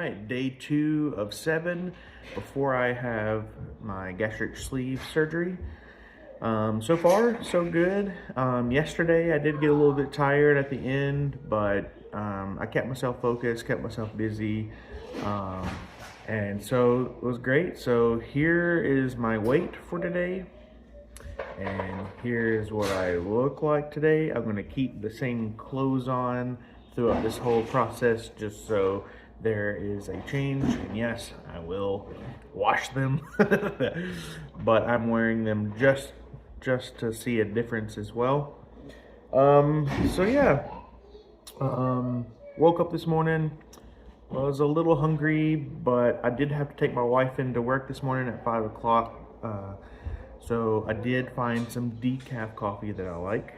night, day 2 of 7 before I have my gastric sleeve surgery. So far, so good. Yesterday, I did get a little bit tired at the end, but I kept myself focused, kept myself busy, and so it was great. So here is my weight for today, and here's what I look like today. I'm gonna keep the same clothes on throughout this whole process, just so there is a change. And yes, I will wash them, but I'm wearing them just to see a difference as well. So yeah, woke up this morning. I was a little hungry, but I did have to take my wife into work this morning at 5 o'clock. So I did find some decaf coffee that I like.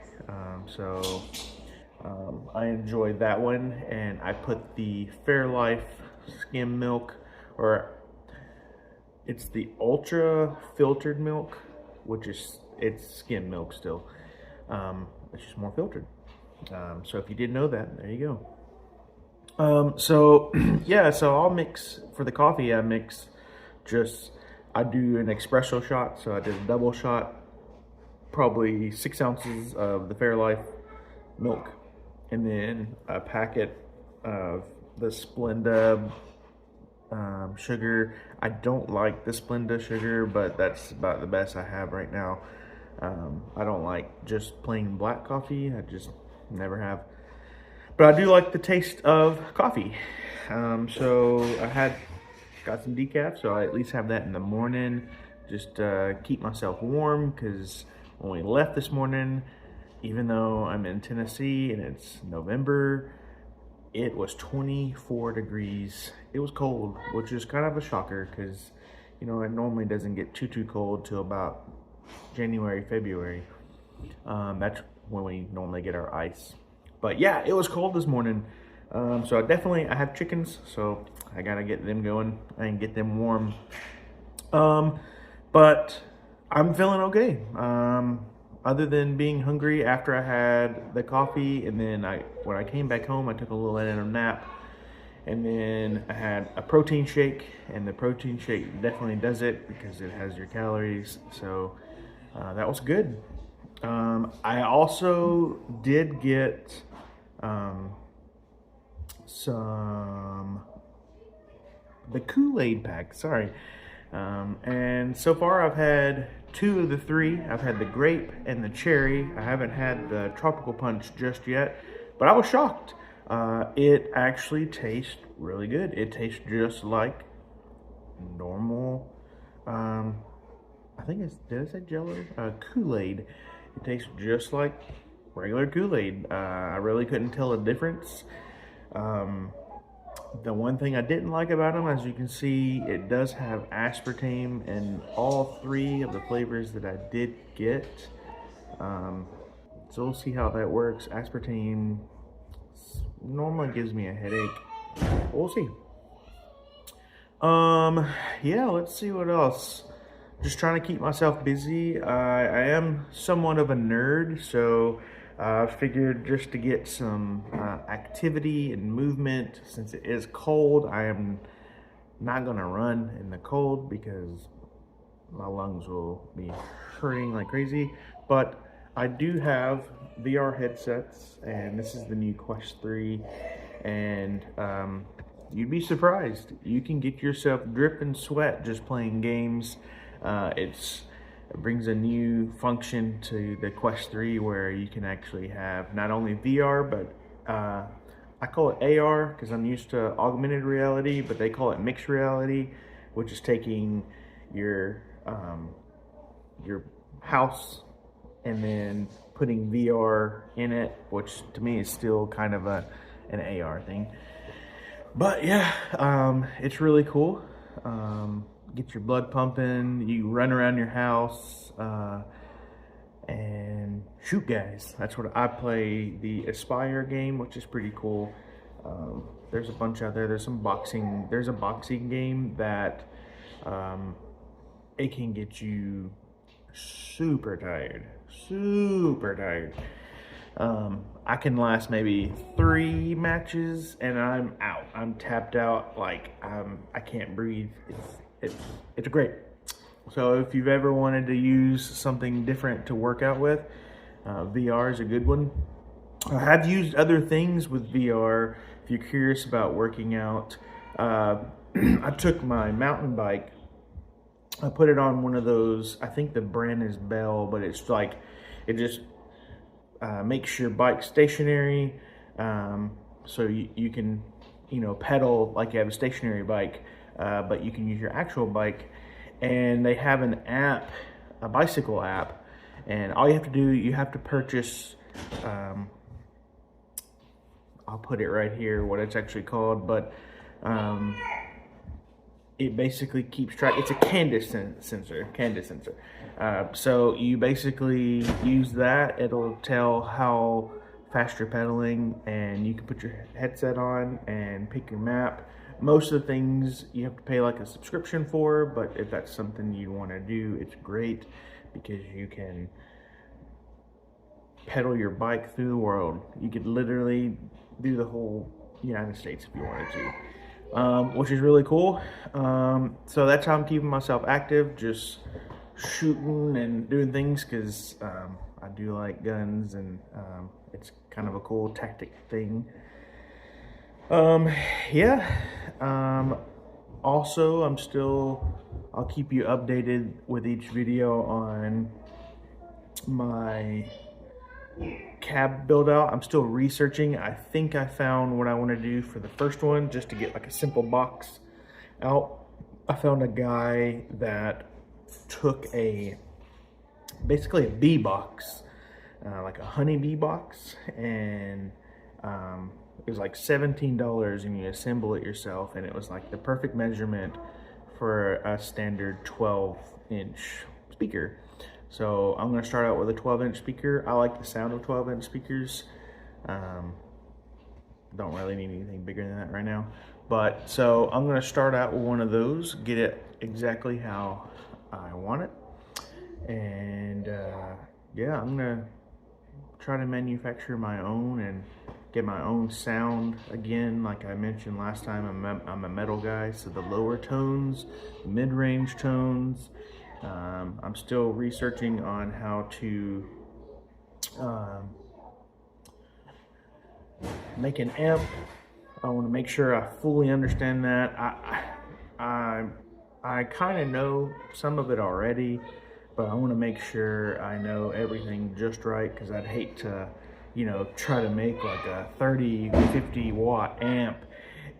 I enjoyed that one, and I put the Fairlife skim milk, or it's the ultra filtered milk, which is, it's skim milk still. It's just more filtered. So if you didn't know that, there you go. Yeah, so I'll mix, for the coffee, I do an espresso shot. So I did a double shot, probably 6 ounces of the Fairlife milk, and then a packet of the Splenda sugar. I don't like the Splenda sugar, but that's about the best I have right now. I don't like just plain black coffee. I just never have. But I do like the taste of coffee. So I got some decaf, so I at least have that in the morning, just keep myself warm, because when we left this morning, even though I'm in Tennessee and it's November, it was 24 degrees. It was cold, which is kind of a shocker, because it normally doesn't get too cold till about January, February. That's when we normally get our ice. But yeah, it was cold this morning. So I have chickens, so I gotta get them going and get them warm. But I'm feeling okay. Other than being hungry after I had the coffee, and then when I came back home, I took a little nap, and then I had a protein shake, and the protein shake definitely does it because it has your calories. So that was good. I also did get the Kool-Aid pack, sorry. And so far I've had 2 of the 3. I've had the grape and the cherry. I haven't had the tropical punch just yet, but I was shocked. It actually tastes really good. It tastes just like normal, I think did I say Jello? Kool-Aid. It tastes just like regular Kool-Aid. I really couldn't tell a difference. The one thing I didn't like about them, as you can see, it does have aspartame in all 3 of the flavors that I did get. So we'll see how that works. Aspartame normally gives me a headache. We'll see. Yeah, let's see what else. Just trying to keep myself busy. I am somewhat of a nerd, so I figured just to get some activity and movement, since it is cold. I am not gonna run in the cold because my lungs will be hurting like crazy. But I do have VR headsets, and this is the new Quest 3, and you'd be surprised. You can get yourself dripping sweat just playing games. It brings a new function to the Quest 3 where you can actually have not only VR, but I call it AR because I'm used to augmented reality, but they call it mixed reality, which is taking your house and then putting VR in it, which to me is still kind of an AR thing. But yeah, it's really cool. Get your blood pumping, you run around your house, and shoot guys. That's what I play, the Aspire game, which is pretty cool. There's a bunch out there. There's a boxing game that it can get you super tired. I can last maybe 3 matches and I'm out. I'm tapped out, like I can't breathe. It's great. So if you've ever wanted to use something different to work out with, VR is a good one. I have used other things with VR. If you're curious about working out, I took my mountain bike. I put it on one of those, I think the brand is Bell, but it's like, it just makes your bike stationary. So you can, pedal like you have a stationary bike, but you can use your actual bike. And they have an app, a bicycle app, and all you have to do, you have to purchase, I'll put it right here, what it's actually called, but it basically keeps track. It's a Candace sensor. So you basically use that. It'll tell how fast you're pedaling, and you can put your headset on and pick your map. Most of the things you have to pay like a subscription for, but if that's something you want to do, it's great because you can pedal your bike through the world. You could literally do the whole United States if you wanted to, which is really cool. So that's how I'm keeping myself active, just shooting and doing things, because I do like guns, and it's kind of a cool tactic thing. Also, I'll keep you updated with each video on my cab build out. I'm still researching. I think I found what I want to do for the first one, just to get like a simple box out. I found a guy that took basically a bee box, like a honeybee box, and it was like $17, and you assemble it yourself, and it was like the perfect measurement for a standard 12-inch speaker. So I'm going to start out with a 12-inch speaker. I like the sound of 12-inch speakers. Don't really need anything bigger than that right now. But so I'm going to start out with one of those, get it exactly how I want it. And yeah, I'm going to try to manufacture my own and get my own sound. Again, like I mentioned last time, I'm a metal guy, so the lower tones, mid-range tones. I'm still researching on how to make an amp. I want to make sure I fully understand that. I kind of know some of it already, but I want to make sure I know everything just right, because I'd hate to try to make like a 30-50 watt amp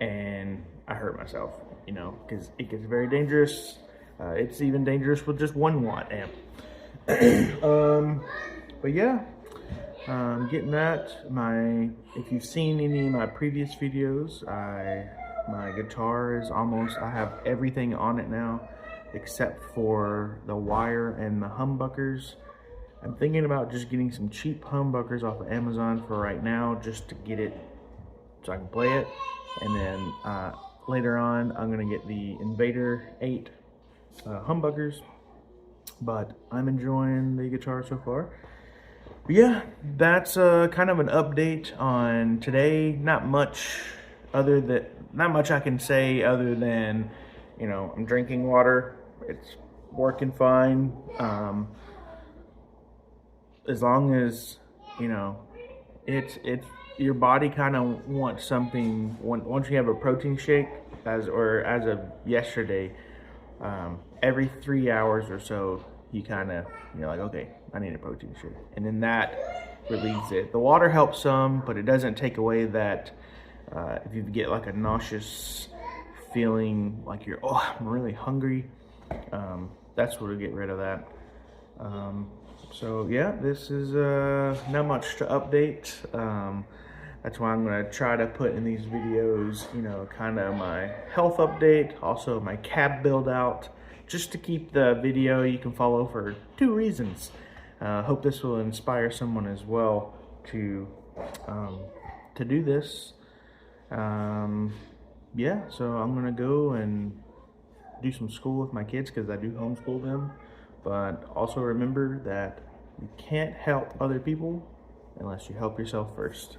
and I hurt myself, because it gets very dangerous. It's even dangerous with just 1 watt amp. But yeah, getting that. If you've seen any of my previous videos, my guitar is I have everything on it now except for the wire and the humbuckers. I'm thinking about just getting some cheap humbuckers off of Amazon for right now, just to get it so I can play it. And then later on, I'm gonna get the Invader 8 humbuckers. But I'm enjoying the guitar so far. But yeah, that's kind of an update on today. Not much I can say other than, I'm drinking water. It's working fine. As long as, it's your body kind of wants something. Once you have a protein shake, as of yesterday, every 3 hours or so, you're like, okay, I need a protein shake, and then that relieves it. The water helps some, but it doesn't take away that. If you get like a nauseous feeling, like I'm really hungry, that's where to get rid of that. So yeah, this is not much to update. That's why I'm going to try to put in these videos, kind of my health update, also my cab build out, just to keep the video you can follow for 2 reasons. Hope this will inspire someone as well to do this. Yeah, so I'm going to go and do some school with my kids, because I do homeschool them. But also remember that you can't help other people unless you help yourself first.